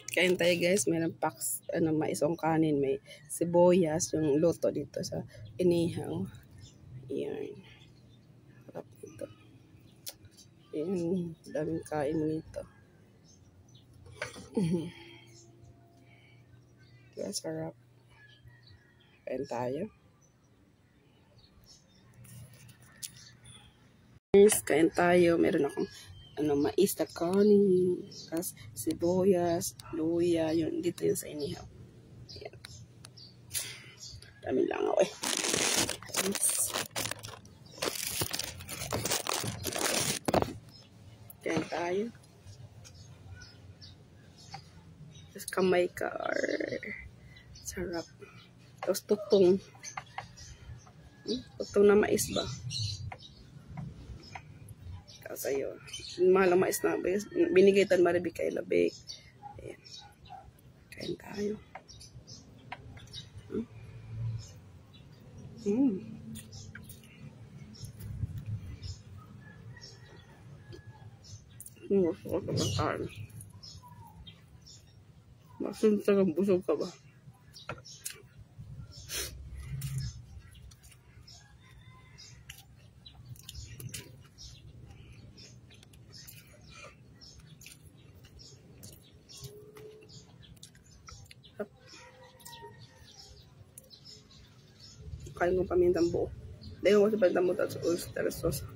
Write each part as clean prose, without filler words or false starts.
Kain tayo guys, may paks, maisong kanin, may sibuyas, yung luto dito sa inihaw. Yan. Sarap dito. Yan, daming kain nito. Kaya sarap. Kain tayo. Guys, kain tayo. Meron akong mais na kanin, tas sibuyas, luya, yun dito yun sa inihaw. Ayan. Dami lang ako eh. Kain tayo. Tapos kamay ka or sarap. Tapos tutong. Tutong na mais ba? Sa'yo. Mahal ang mais na binigay tan Maribik kay Labik. Ayan. Kain tayo. Gusto ko sa kain. Masunta kang busog ka ba? Kain ko pamintang buo. Dahil ko sa pamintang buo at sa oyster sauce.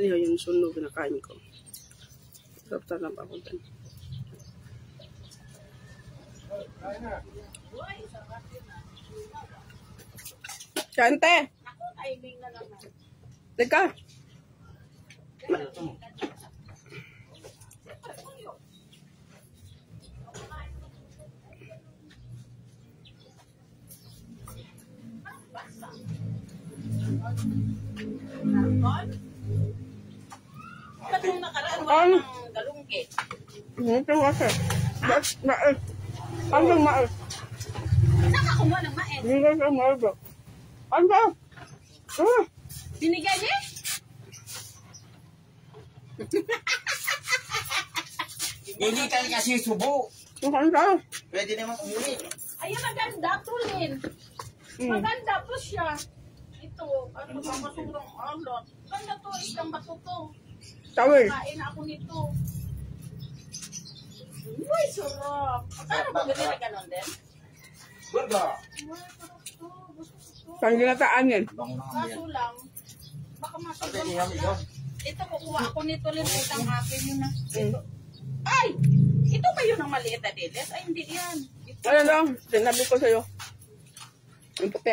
Ito yung sunog na kain ko. Sarap talaga ako dyan. Kante! Teka! Ba't nung nakaraan wala ng galunggit? Ito kasi. Mais. Hanggang mais. Saan ka kumuha ng mais? Binigay sa Maribik. Hanggang! Binigay niya? Hindi ka kasi subo. Hanggang! Pwede naman umuwi. Ayun, maganda, tulin. Maganda po siya. Ito, ano ba, masurang alot. Ganda to, isang bato to. Tawil. Kain ako nito. Uy, sarap. Akala ko ganyan na ganon din? Burga. Uy, sarap to. Gusto ko to. Pang ginataan yan. Kaso lang, baka Pwede masurang naman yun. ito, kukuha ako nito rin. Itang akin yun na. Ay! Ito ba yun ang maliit na diles? Ay, hindi yan. Ito. Ano lang? Sinabi ko sa'yo. Yung puti.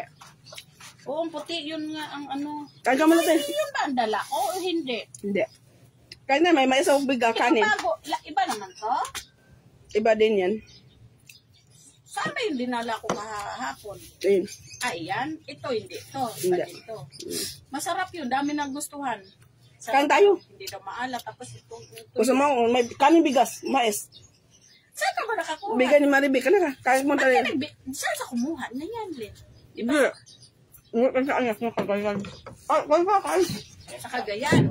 Oo, ang puti. Yun nga ang ano. Kaya mo natin. Yun ba ang dala ko o hindi? Hindi. Kaya na may isang biga kanin. Iba naman to? Iba din yan. Saan ba yung dinala ko kahapon? Ayun. Ay, yan. Ito, hindi. Ito. Hindi. Ito. Masarap yun. Dami nang gustuhan. Kain tayo. Hindi daw maalat. Tapos ito. Gusto mo, may kanin bigas, mais. Saan ka ba nakakuha? Bigay ni Maribik. Ano ka? Kain mo tayo. Saan sa kumuha? Na yan, Lin. Hindi. Hindi ka sa anak mo kagayan. Ah, kain. Sa Cagayan.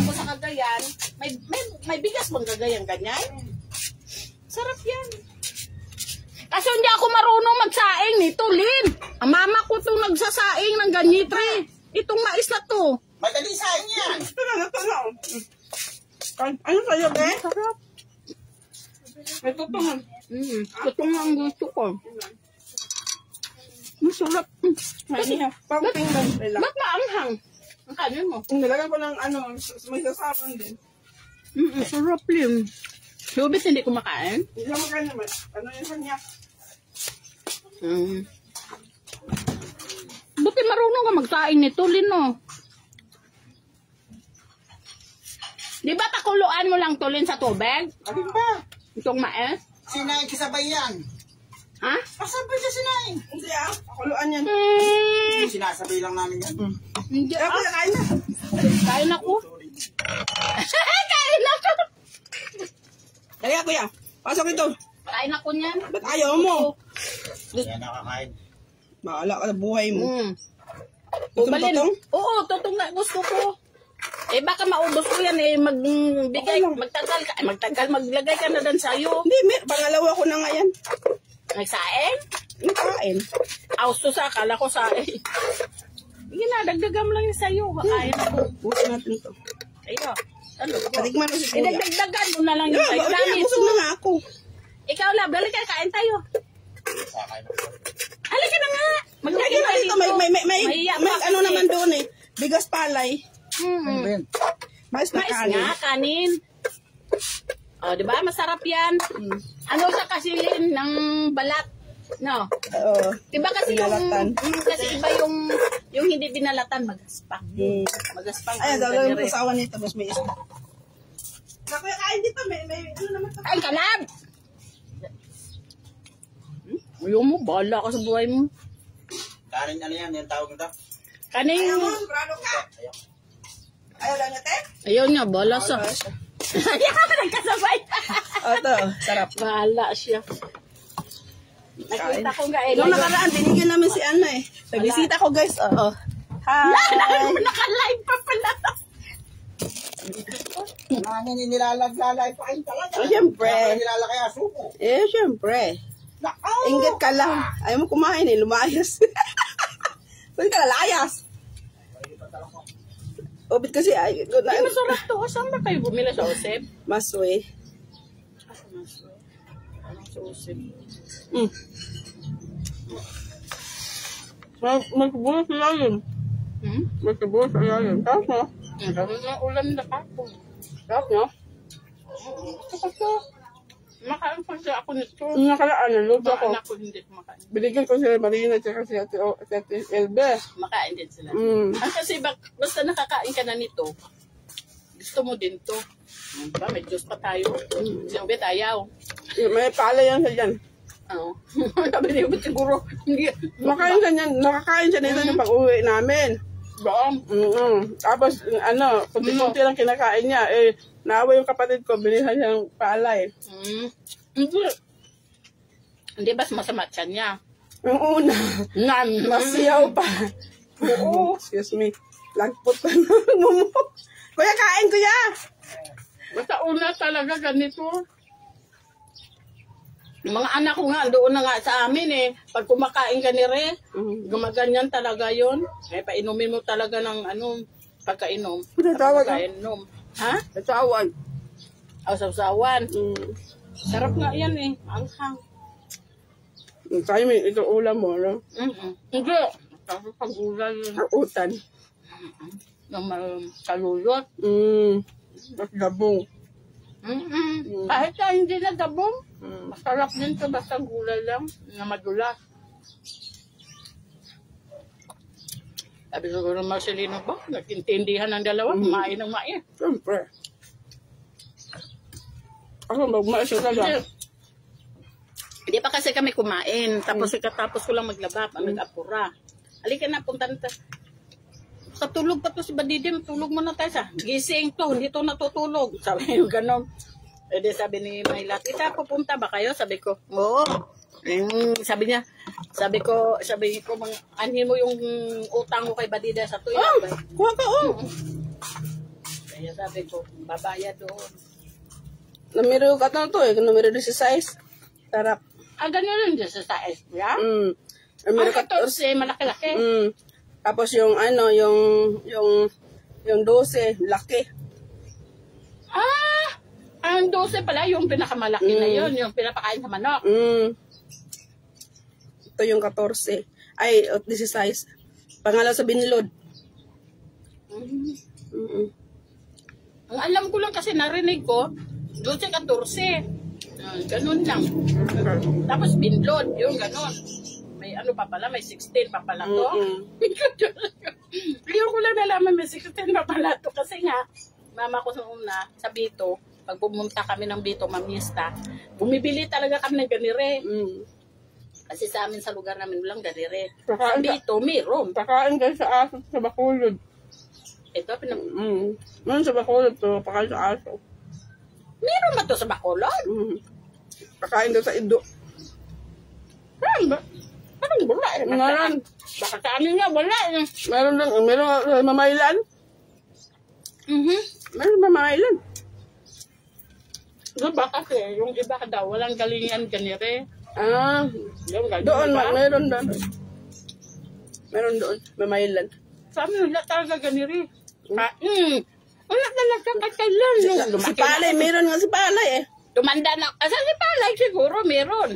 Ako sa Cagayan, may bigas bang Cagayan ganyan? Sarap yan. Kasi hindi ako marunong magsaing nito, Lin. Ang mama ko itong nagsasaing ng ganyitre. Itong mais na to. Madali sa'yo yan. Ito na. Ano sa'yo, be? Sarap. May tutungan. Itong ang gusto ko. Masarap. Pang tingnan. Ba't maanghang? Ang kanin mo. Nilagyan ko ng ano, may sasapang din. Sarap, Lin. Lubis hindi kumakain? Hindi naman kayo naman. Ano yung kanya? Buti marunong ka magsaing nito, Lino. Di ba pakuluan mo lang tulin sa tubig? Alin ba? Itong mais? Sinaing kasabay yan. Ha? Kasabay sa sinaing. Hindi pakuluan yan. Sinasabay lang namin yan. Hindi Kaya kuya, kain na. Kain ako. Kain ako. Dali kuya. Pasok ito. Kain ako niyan. Ba't ayaw mo? Kaya nakakain. Bahala ka na buhay mo. Gusto Tutong? Oo, tutong na gusto ko. Eh baka maubos ko yan eh, maglagay ka na dan sa'yo. Hindi, pangalawa ko na nga yan. Nagsaing? Nakain. Austo sa akala ko saing. Sige na, dagdagam lang yung sa'yo. Kakain ako. Bukas natin ito. Ayo. Ano? Patikman mo si kuya. Dagdagan mo na lang yung sa'yo. Kaya busog na nga ako. Ikaw lang, balik ka, kain tayo. Halika na nga. Lagi na dito, may ano naman doon eh. Bigas palay. Mais na Mais kanin. nga, kanin. O, diba? Masarap yan. Ano sa kasi ng balat? No? Oo. Diba kasi Binalatan. kasi iba yung hindi binalatan, magaspang. Magaspang. Ayan, ang dalawa yung ganire. kasawa nito, tapos may isda. Nakuya, kain dito, may ano naman ito. Kain ka lang! Ayaw mo, bahala ka sa buhay mo. Kanin ano yan, yung tawag nito? Kanin. Ayaw mo, brado ka. Ayaw lang natin? Ayaw niya, bahala sa. Ayaw, nagkasabay. Ito, sarap. Bahala siya. Nakita ko nga eh. Nung nakaraan, binigyan namin si Ana eh. Nagbisita ko guys, oo. Hi! Naka-live pa pala. Ano yung nilalaglalay pa kayo talaga? Oh, syempre. Nilalakay asuko. Eh, syempre. Inggit ka lang. Ayaw mo kumain eh, lumayas. Pwede ka lalayas. Obit kasi ay, Ay, masarap to. Saan ba kayo bumila sa Osep? maswe. Anong sa Osep? Magbulas na yun. Magbulas na yun. Tapos no? Ang dami ng ulan na kapon. Tapos no? Kasi, makain pa siya ako nito. Nakaraan, naluto ako. Anak ko hindi kumakain. Binigyan ko sila Marina at si Ate Elbe. Makain din sila. Kasi basta nakakain ka na nito, gusto mo din to. Diba? May Diyos pa tayo. Siyempre ayaw. May pala yan sa dyan. Ano? Sabi niyo ba siguro? Hindi. Makain ka niyan, nakakain siya nito yung pag-uwi namin. Doon. Tapos, ano, kunti-kunti lang kinakain niya. Eh, naawa yung kapatid ko, binilhan niya ng palay. Hindi. Hindi ba masama siya niya? Yung una, masiyaw pa. Oo. Excuse me. Lagpot pa ng mumu. Kuya, kain kuya! Basta una talaga ganito. Yung mga anak ko nga, doon na nga sa amin eh. Pag kumakain ka ni Re, gumaganyan talaga yon. Eh, painumin mo talaga ng ano, pagkainom. Natawag ka? Pagkainom. Ha? Natawan. Awsaw-sawan. Sarap nga yan eh. Anghang. Tayo may ito ulam mo, no? Hindi. Tapos pag-ulan yun. Utan. Yung kalulot. Mas gabong. Kahit na hindi na dabong, masarap din to basta gulay lang na madulas. Sabi ko ng Marcelino ba, nag-intindihan ng dalawa, kumain ng mais. Siyempre. Ako magmais yung talaga. Hindi pa kasi kami kumain, tapos ikatapos ko lang maglaba, mag-apura. Halika na, punta na tayo. Katulog pa to si Badidim, tulog mo na tayo sa gising to, hindi to natutulog. Sabi yung ganon. E di sabi ni Mayla, tita, pupunta ba kayo? Sabi ko, oo. Sabi niya, sabi ko, anhin mo yung utang mo kay Badida sa tuyo. Kuha ka, Kaya sabi ko, babayad doon. Numero ka na to eh, numero 16. Sarap. Ganyan rin dyan sa size, ya? Numero Ang 14, malaki-laki. Tapos yung ano, yung 12, laki. Ang 12 pala, yung pinakamalaki na yun, yung pinapakain sa manok. Ito yung 14. Ay, 16. Pangalaw sa binilod. Ang alam ko lang kasi narinig ko, 12-14. Ganun lang. Tapos binlod, yung ganun. May ano pa pala, may 16 pa pala to. Ngayon ko lang nalaman may 16 pa pala to. Kasi nga, mama ko sa una, sa Bito, pag pumunta kami ng Bito, mamista, bumibili talaga kami ng ganire. Kasi sa amin, sa lugar namin, walang ganire. Sa Bito, meron. Pakain kayo sa aso sa Bacolod. Ito, Meron sa Bacolod to, pakain sa aso. meron ba to sa Bacolod? Pakain daw sa Ido. Parang wala. Meron. Baka sa amin nga, wala. Meron lang, meron mamaylan. Meron mamaylan. Doon ba kasi, yung iba daw, walang galingan ganire. Yung galing, Doon, diba? meron doon. Meron doon, mamaylan. Sa amin, wala talaga ganire. Wala talaga kailan. Si Palay, meron nga si Palay eh. Tumanda na. Asa si Palay siguro, meron.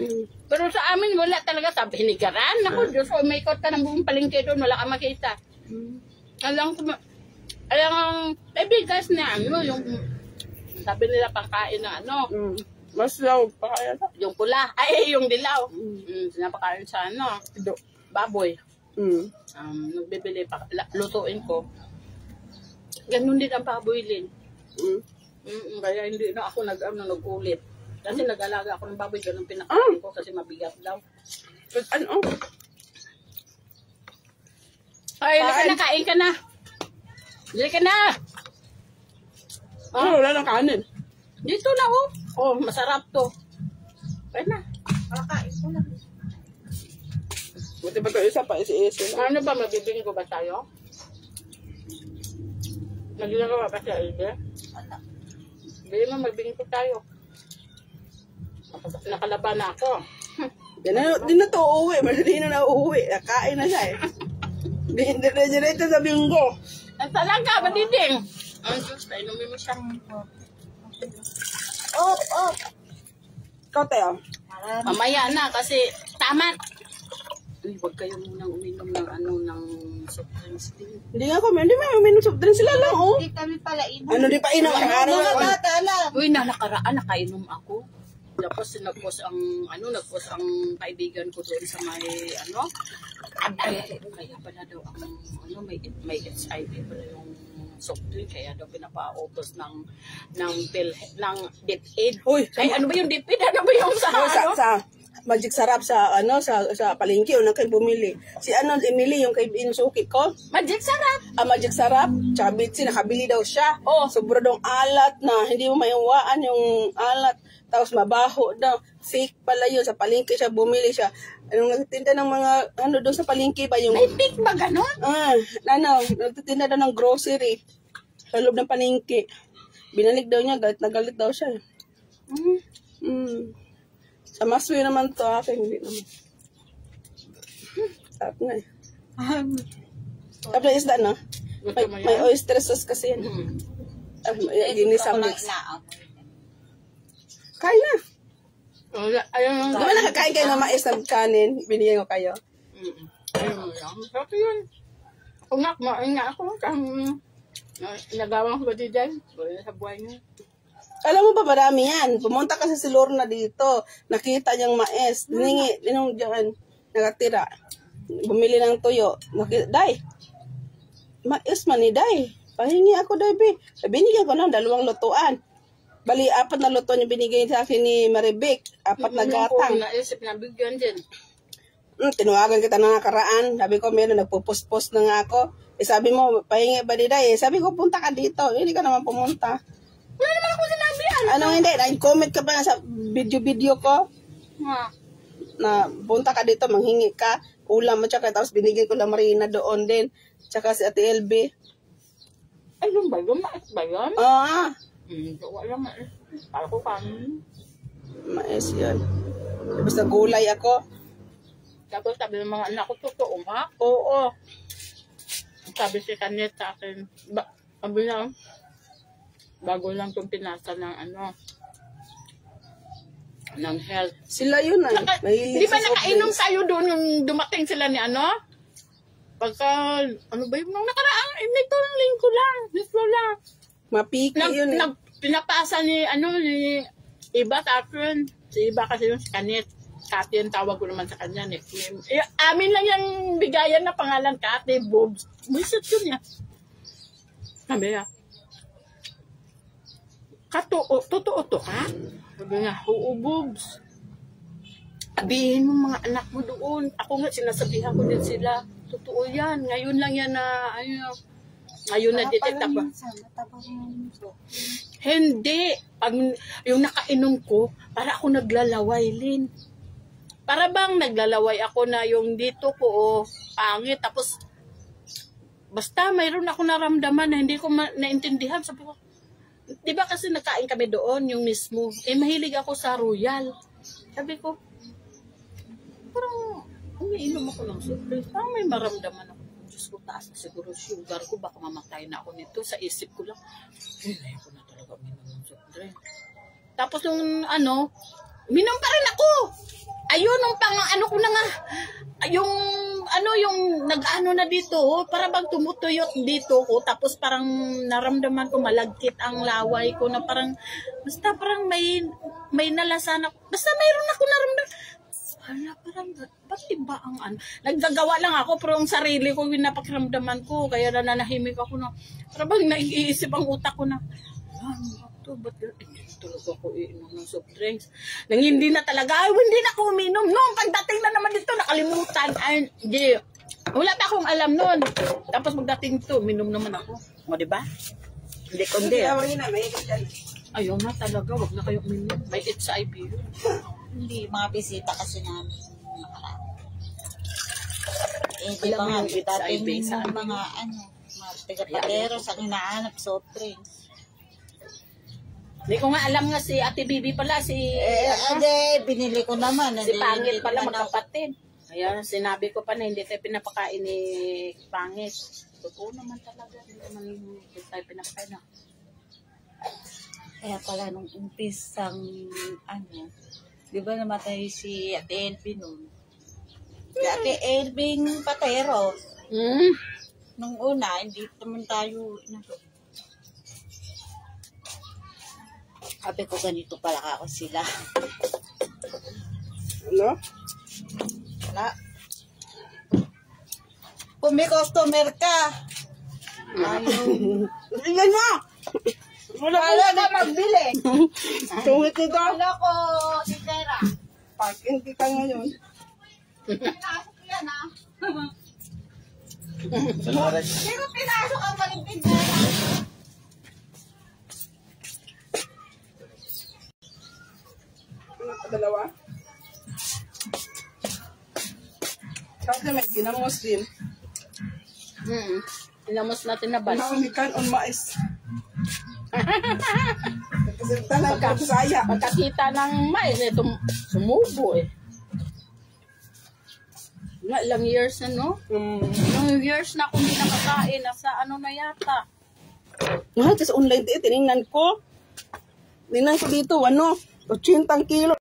Pero sa amin, wala talaga. Sabi, hinigaran. Ako, Diyos ko, may ikot ka ng buong palengke doon. Wala kang makita. Alam may bigas na ano, yung sabi nila pangkain na ano. Mas daw, pakain sa Yung pula. Ay, yung dilaw. Sinapakain sa ano, Ido. baboy. Nagbibili pa, lutuin ko. Ganun din ang paboylin. Kaya hindi na ako nag-ulit. Kasi nag-alaga ako ng baboy, ganun pinakain ko kasi mabigat daw. Ano? Ay, lika na, kain ka na. Lika na. Wala nang kanin. Dito na, oh. Oh, masarap to. Kaya na. Kakain ko na. Buti ba ito isa pa, isi-isi na. Ano ba, mabibing ko ba tayo? Nagagawa ba siya, Ide? Hindi mo, magbingin ko tayo. Nakalaban na ako. Di na to uuwi. Di na uuwi. Nakain na siya eh. Di na ito sa binggo. Ang talaga, badiding. Ang Diyos, inumin mo siyang... Ikaw tayo. Mamaya na, kasi tama. Uy, huwag kayo munang uminom ng ano, ng soft drinks din. Hindi nga ko, hindi may uminom soft drinks sila lang oh. Hindi kami pala inom. Ano di pa inom? Mga bata lang. Uy, nakaraan, nakainom ako. Tapos nagpos ang kaibigan ko doon sa may, ano, kaya pala daw ang, ano, may HIV pala yung soft drink, kaya daw pinapa-autos ng DepEd. Uy, Ay, ano ba yung DepEd? Ano ba yung sa, ano? sa Magic Sarap sa sa palengke o kay bumili. Si Emily yung kay inusuki ko. Magic Sarap. Magic Sarap, tsaka Bitsy, nakabili daw siya. Sobra daw alat na hindi mo maiwaan yung alat. Tapos mabaho daw. Fake pala yun. Sa palengke siya, bumili siya. Anong nagtitinda ng mga, doon sa palengke ba yung... May fake ba ganon? Nagtitinda daw ng grocery. Sa loob ng palengke. Binalik daw niya, galit na galit daw siya. Sa Maswi naman to, akin hindi naman. Sarap na eh. Sarap na isda, no? May oyster sauce kasi yan. Ginisang mix. Kain na. Ayun. Di ba nakakain kayo ng mais ng kanin? Binigyan ko kayo. Ayun lang. Sabi yun. Kung nga, kumain nga ako. Nagawang ko ba dyan? Wala sa buhay niya. Alam mo ba, marami yan. Pumunta kasi si Lorna dito. Nakita niyang mais. Diningi, dyan, nakatira. Bumili ng tuyo. Day, mais man ni Day. Pahingi ako, Day, be. Binigyan ko ng 2 lutuan. Bali, 4 na lutuan yung binigay sa akin ni Maribek. 4 na gatang. Naisip na bigyan din. Tinuwagan kita na nakaraan. Sabi ko, meron, nagpo-post na nga ako. Sabi mo, pahingi ba ni Day? Sabi ko, punta ka dito. Hindi ka naman pumunta. Wala naman ako sinabi. Ano hindi? Nag-comment ka pa sa video ko. Na punta ka dito, manghingi ka. Ulam mo, tsaka tapos binigyan ko lang Marina doon din. Tsaka si Ate LB. Ay, yung ba yun? Mais ba yun? Wala mais. Para ko kanin. Mais yan. Basta gulay ako. Tapos sabi ng mga anak ko, totoo nga? Oo. Sabi si Kanet sa akin, sabi na, bago lang itong pinasa ng ng health. Sila yun ay. Di ba nakainom tayo doon nung dumating sila ni Pagka, ano ba yung nakaraan? Nito lang lingko lang. Nito lang. Mapiki yun eh. pinapasa ni Iba sa akin. Si Iba kasi yung si Kanet. Kati yung tawag ko naman sa kanya. Nickname. Amin lang yung bigayan na pangalan Kati, Bobs. Buisit yun niya. Sabi niya, totoo to ka? Sabi niya, oo, Bobs. Sabihin mo mga anak mo doon. Ako nga, sinasabihan ko din sila. Totoo yan. Ngayon lang yan na, ngayon na detect ba? Hindi. Pag yung nakainom ko, para ako naglalaway, Lin. Para bang naglalaway ako na yung dito ko, pangit. Tapos, basta mayroon ako naramdaman na hindi ko naintindihan. Sabi ko, di ba kasi nakain kami doon, yung mismo. Mahilig ako sa Royal. Sabi ko, parang umiinom ako ng surprise. Parang may maramdaman ako. Diyos ko, taas na siguro sugar ko. Baka mamatay na ako nito. Sa isip ko lang, ayaw ko na talaga uminom ng surprise. Tapos yung minom pa rin ako. Ayun, ko na nga. Yung nag-ano na dito, para bang tumutuyot dito ko. Tapos parang naramdaman ko malagkit ang laway ko na parang, basta parang may nalasan ako. Basta mayroon ako naramdaman. Parang, ba't iba ang Naggagawa lang ako, pero ang sarili ko, napakiramdaman ko. Kaya nananahimik ako na, parang bang naiisip ang utak ko na, ba't hindi talaga ako iinom ng soft drinks? Nang hindi na talaga, hindi na ako uminom. Noong pagdating na naman dito, nakalimutan. Hindi. Wala pa akong alam noon. Tapos pagdating dito, uminom naman ako. O, diba? Hindi kundi. Ayaw na talaga, wag na kayo uminom. May HIV yun. Hindi, mga bisita kasi namin. Di ba nga, dating mga taga-paderos ang hinahanap soft drinks. Hindi ko nga alam nga si Ate Bibi pala, Binili ko naman. Si Pangit pala, magkapatid. Kaya sinabi ko pa na hindi tayo pinapakain ni Pangit. Totoo naman talaga, hindi tayo pinapakain na. Kaya pala nung umpisang, di ba namatay si Ate Elvin nun? Si Ate Elvin Patero. Nung una, hindi naman tayo, sabi ko ganito pala ako sila. Ano? Wala. Kung may customer ka, Tingnan mo! wala ka magbili. Tungit ito. Wala ko, si Tera. Parking kita ngayon. Pinasok yan, Salamat. Sino pinasok ang maling Tera? Dalawa. Kasi may ginamos din. Inamos natin na bal. Naumikan on mais. Kasi talang kapsaya. Pagkakita ng mais, sumubo Ilang years na, no? Ilang years na akong hindi nakakain. Nasa na yata. Mahal, sa online tinignan ko. Tingnan ko dito, 80 kilo.